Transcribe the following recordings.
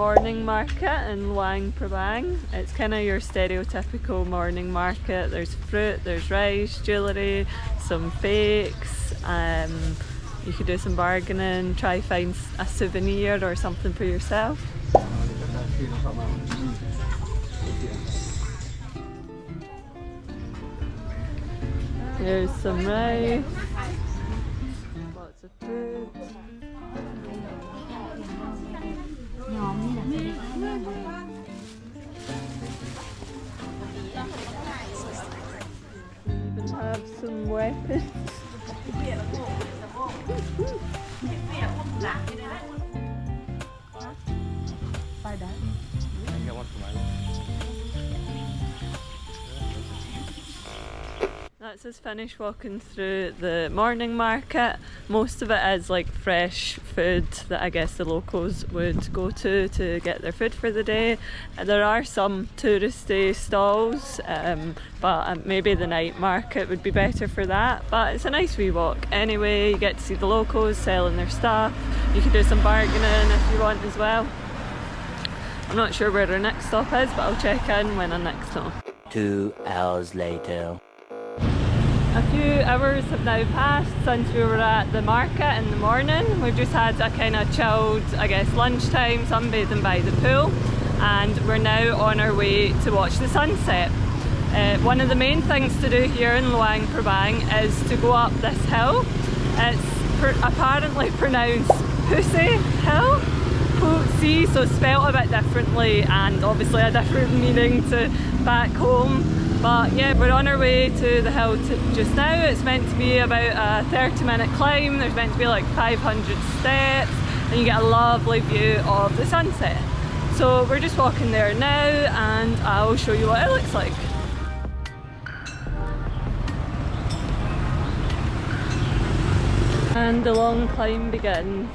morning market in Luang Prabang. It's kind of your stereotypical morning market. There's fruit, there's rice, jewellery, some fakes. You could do some bargaining, try find a souvenir or something for yourself. There's some rice, lots of food. We even have some weapons. That's us finished walking through the morning market. Most of it is like fresh food that I guess the locals would go to get their food for the day. There are some touristy stalls, but maybe the night market would be better for that. But it's a nice wee walk anyway. You get to see the locals selling their stuff. You can do some bargaining if you want as well. I'm not sure where our next stop is, but I'll check in when our next stop. 2 hours later. A few hours have now passed since we were at the market in the morning. We've just had a kind of chilled, I guess, lunchtime, sunbathing by the pool, and we're now on our way to watch the sunset. One of the main things to do here in Luang Prabang is to go up this hill. It's apparently pronounced Pussy Hill, Pussy, so spelt a bit differently and obviously a different meaning to back home. But yeah, we're on our way to the hill just now. It's meant to be about a 30-minute climb. There's meant to be like 500 steps and you get a lovely view of the sunset. So we're just walking there now and I'll show you what it looks like. And the long climb begins.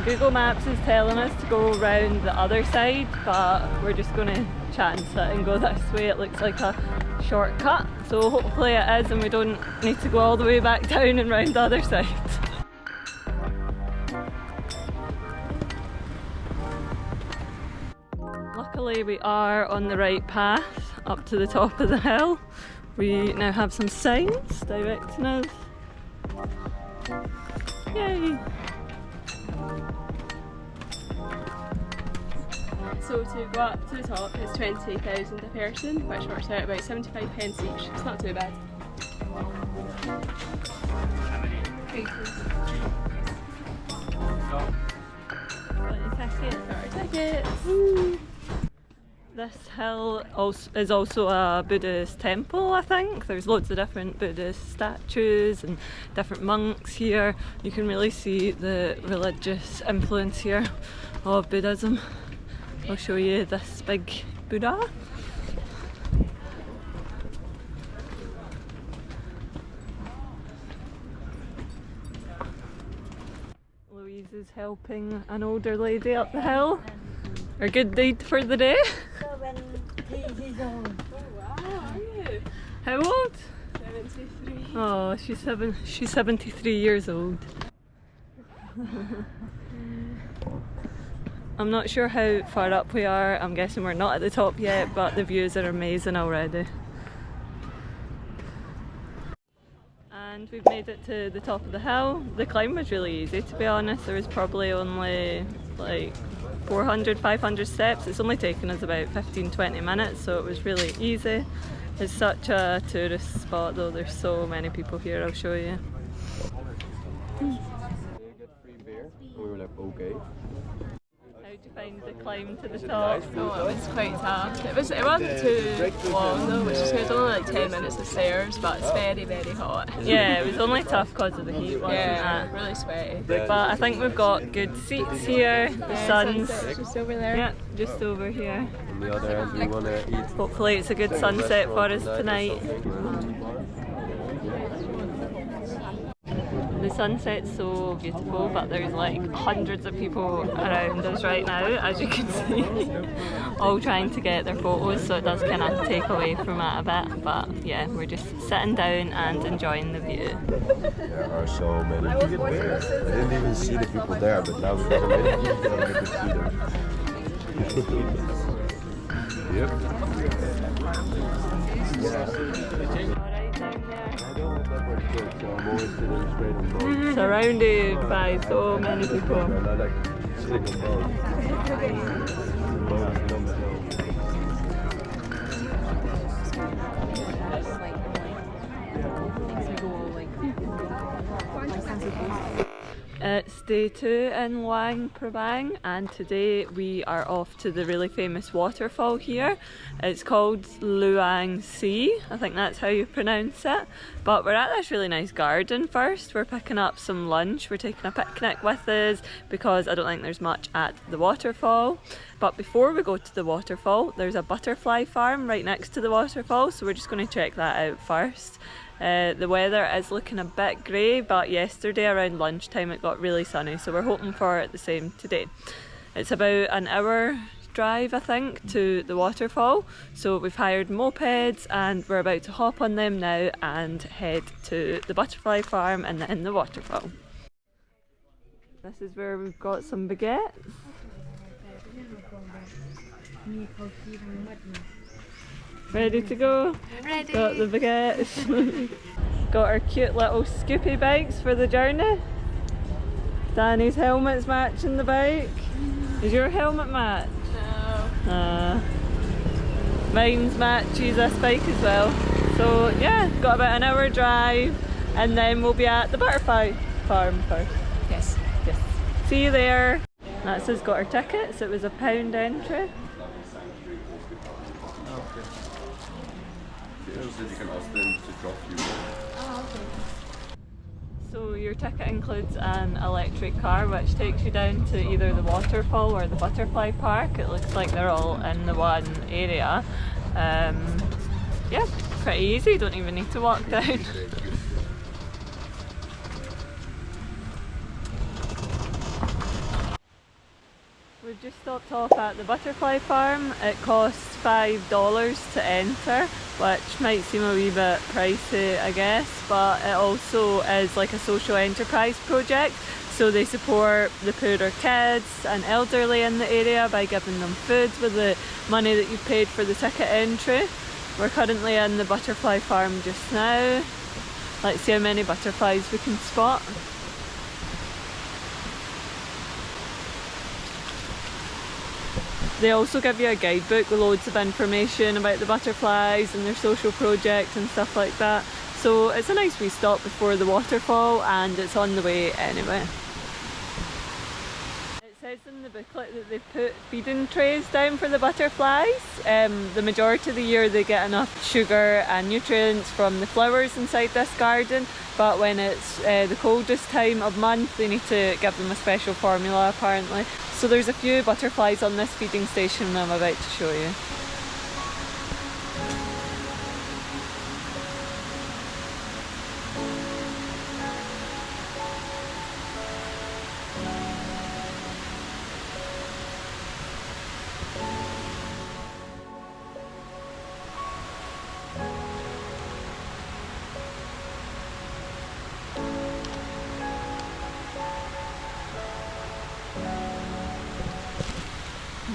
Google Maps is telling us to go around the other side, but we're just going to chance it and go this way. It looks like a shortcut, so hopefully it is and we don't need to go all the way back down and round the other side. Luckily we are on the right path up to the top of the hill. We now have some signs directing us. Yay! So to go up to the top is 20,000 a person, which works out about 75 pence each. It's not too bad. Tickets. This hill is also a Buddhist temple, I think. There's loads of different Buddhist statues and different monks here. You can really see the religious influence here of Buddhism. I'll show you this big Buddha. Louise is helping an older lady up the hill. Our good deed for the day. 70 years old. Oh wow, are you? How old? 73. Oh, she's 73 years old. I'm not sure how far up we are. I'm guessing we're not at the top yet, but the views are amazing already. And we've made it to the top of the hill. The climb was really easy, to be honest. There was probably only like 400, 500 steps. It's only taken us about 15-20 minutes, so it was really easy. It's such a tourist spot though. There's so many people here. I'll show you. Get free beer. We were like, okay. How'd you find the climb to the top? Oh, it was quite tough. It wasn't too long though, which is good. It's only like 10 minutes of stairs, but it's very, very hot. Yeah, it was only tough because of the heat, wasn't it? Really sweaty. But I think we've got good seats here. The sun's just over there. yeah, just over here. On the other end, we want to eat. Hopefully it's a good sunset for us tonight. The sunset's so beautiful, but there's like hundreds of people around us right now, as you can see, all trying to get their photos, so it does kind of take away from it a bit. But yeah, we're just sitting down and enjoying the view. There are so many people there. I didn't even see the people there, but now because I'm in it, I'm able to see them. Yep. Surrounded by so many people. It's day 2 in Luang Prabang, and today we are off to the really famous waterfall here. It's called Luang Sea, I think that's how you pronounce it. But we're at this really nice garden first. We're picking up some lunch. We're taking a picnic with us because I don't think there's much at the waterfall. But before we go to the waterfall, there's a butterfly farm right next to the waterfall, so we're just going to check that out first. The weather is looking a bit grey, but yesterday around lunchtime it got really sunny, so we're hoping for the same today. It's about an hour drive, I think, to the waterfall, so we've hired mopeds and we're about to hop on them now and head to the butterfly farm and then the waterfall. This is where we've got some baguettes. Ready to go? Ready. Got the baguettes. Got our cute little Scoopy bikes for the journey. Danny's helmet's matching the bike. Is your helmet match? No. Mine's matches this bike as well. So yeah, got about an hour drive and then we'll be at the butterfly farm first. Yes. Yes. See you there. That's us got our tickets. It was £1 entry. You can ask them to drop you. So your ticket includes an electric car which takes you down to either the waterfall or the butterfly park. It looks like they're all in the one area. Yeah, pretty easy, you don't even need to walk down. We've just stopped off at the butterfly farm. It costs $5 to enter, which might seem a wee bit pricey, I guess, but it also is like a social enterprise project, so they support the poorer kids and elderly in the area by giving them food with the money that you've paid for the ticket entry. We're currently in the butterfly farm just now. Let's see how many butterflies we can spot. They also give you a guidebook with loads of information about the butterflies and their social projects and stuff like that. So it's a nice wee stop before the waterfall and it's on the way anyway. It says in the booklet that they've put feeding trays down for the butterflies. The majority of the year they get enough sugar and nutrients from the flowers inside this garden, but when it's the coldest time of month they need to give them a special formula apparently. So there's a few butterflies on this feeding station I'm about to show you.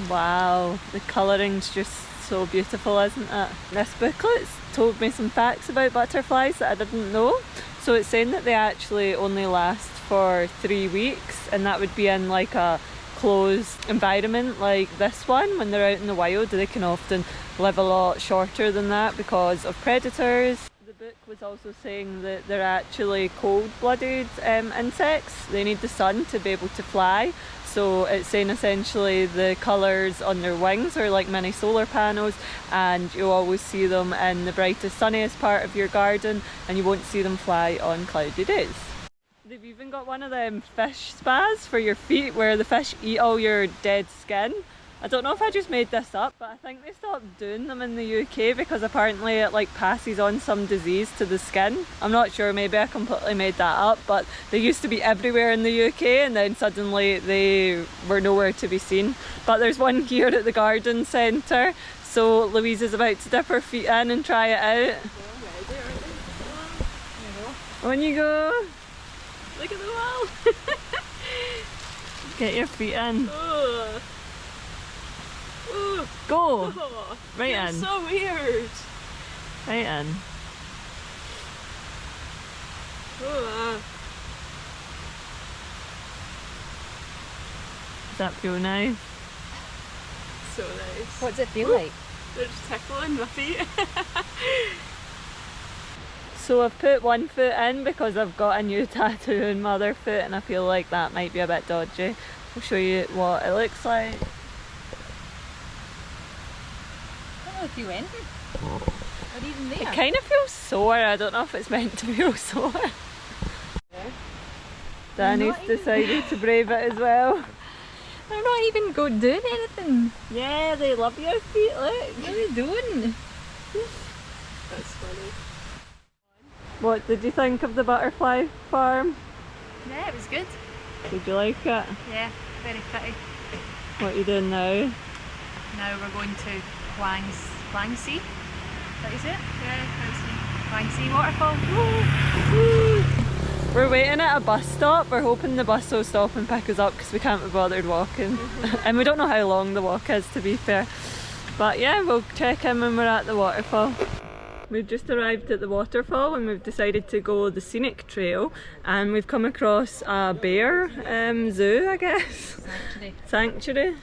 Wow, the colouring's just so beautiful, isn't it? This booklet's told me some facts about butterflies that I didn't know. So it's saying that they actually only last for 3 weeks, and that would be in like a closed environment like this one. When they're out in the wild, they can often live a lot shorter than that because of predators. The book was also saying that they're actually cold-blooded insects. They need the sun to be able to fly. So it's saying essentially the colours on their wings are like mini solar panels, and you'll always see them in the brightest, sunniest part of your garden, and you won't see them fly on cloudy days. They've even got one of them fish spas for your feet where the fish eat all your dead skin. I don't know if I just made this up, but I think they stopped doing them in the UK because apparently it like passes on some disease to the skin. I'm not sure, maybe I completely made that up, but they used to be everywhere in the UK and then suddenly they were nowhere to be seen. But there's one here at the garden centre, so Louise is about to dip her feet in and try it out. On you go! Look at the wall! Get your feet in. Oh. Oh. Go! Oh. Right That's in. so weird. Right in. Oh. Does that feel nice? So nice. What does it feel like? They're just tickling my feet. So I've put one foot in because I've got a new tattoo in my other foot and I feel like that might be a bit dodgy. I'll show you what it looks like. I don't know if you went. Or even there. It kind of feels sore. I don't know if it's meant to feel sore. Danny's decided to brave it as well. They're not even doing anything. Yeah, they love your feet, look. What are they doing? That's funny. What did you think of the butterfly farm? Yeah, it was good. Did you like it? Yeah, very pretty. What are you doing now? Now we're going to Luang Sea. Is that is it? Yeah, Luang Sea waterfall. We're waiting at a bus stop. We're hoping the bus will stop and pick us up because we can't be bothered walking. And we don't know how long the walk is, to be fair. But yeah, we'll check in when we're at the waterfall. We've just arrived at the waterfall and we've decided to go the scenic trail, and we've come across a bear zoo, I guess. Sanctuary.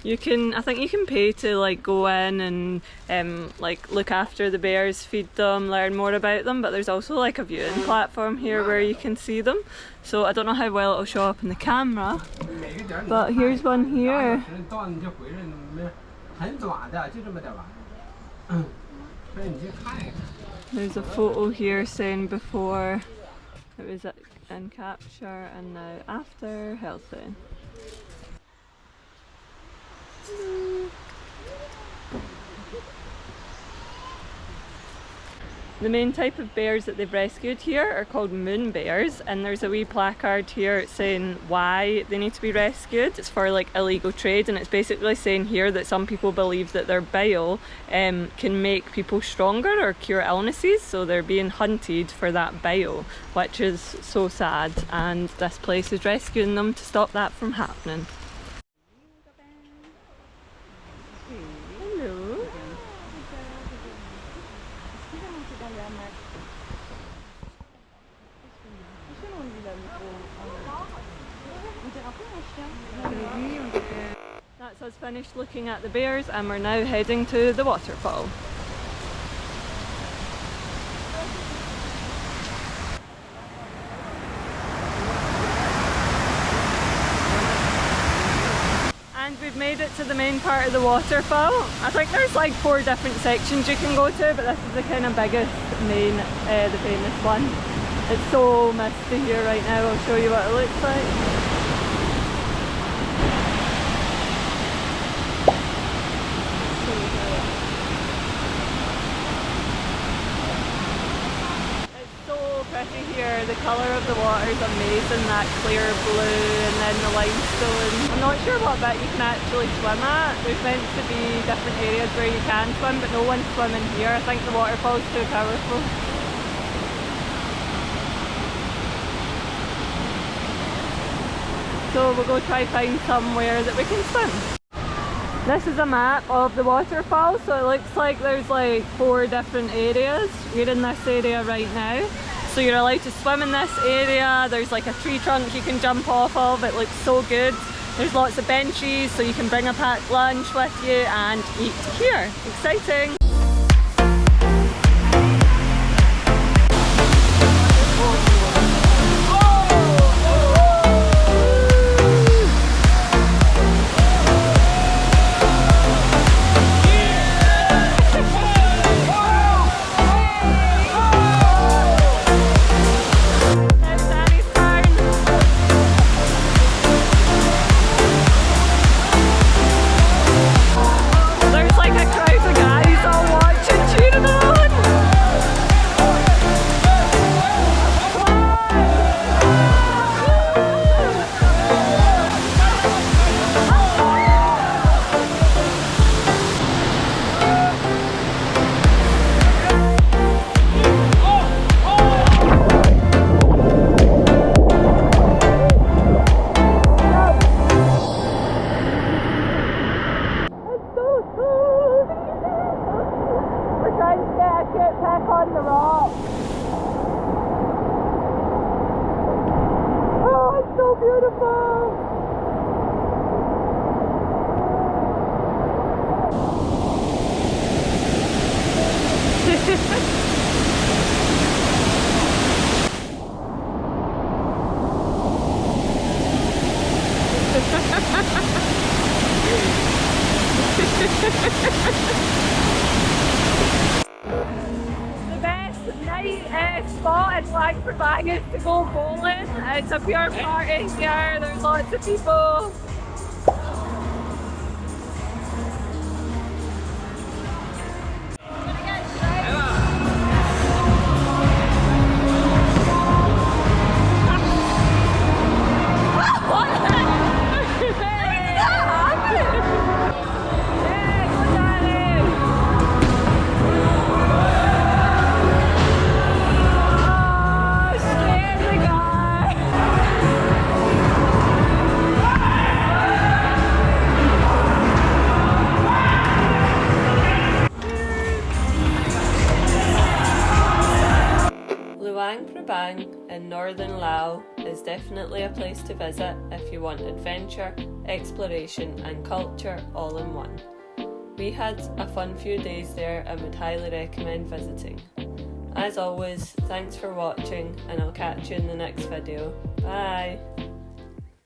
I think you can pay to like go in and like look after the bears, feed them, learn more about them, but there's also like a viewing platform here where you can see them. So I don't know how well it'll show up in the camera, but here's one here. There's a photo here saying before it was in capture and now after healthy. The main type of bears that they've rescued here are called moon bears, and there's a wee placard here saying why they need to be rescued. It's for like illegal trade, and it's basically saying here that some people believe that their bile can make people stronger or cure illnesses, so they're being hunted for that bile, which is so sad, and this place is rescuing them to stop that from happening. Hello. That's us finished looking at the bears and we're now heading to the waterfall. And we've made it to the main part of the waterfall. I think there's like 4 different sections you can go to, but this is the kind of biggest main, the famous one. It's so misty here right now. I'll show you what it looks like. Here, the colour of the water is amazing, that clear blue and then the limestone. I'm not sure what bit you can actually swim at. There's meant to be different areas where you can swim, but no one's swimming here. I think the waterfall's too powerful. So we'll go try find somewhere that we can swim. This is a map of the waterfall, so it looks like there's like 4 different areas. We're in this area right now. So you're allowed to swim in this area. There's like a tree trunk you can jump off of. It looks so good. There's lots of benches, so you can bring a packed lunch with you and eat here. Exciting! The best night spot in Luang Prabang is to go bowling. It's a pure party here, there's lots of people. Luang Prabang in Northern Laos is definitely a place to visit if you want adventure, exploration and culture all in one. We had a fun few days there and would highly recommend visiting. As always, thanks for watching and I'll catch you in the next video. Bye!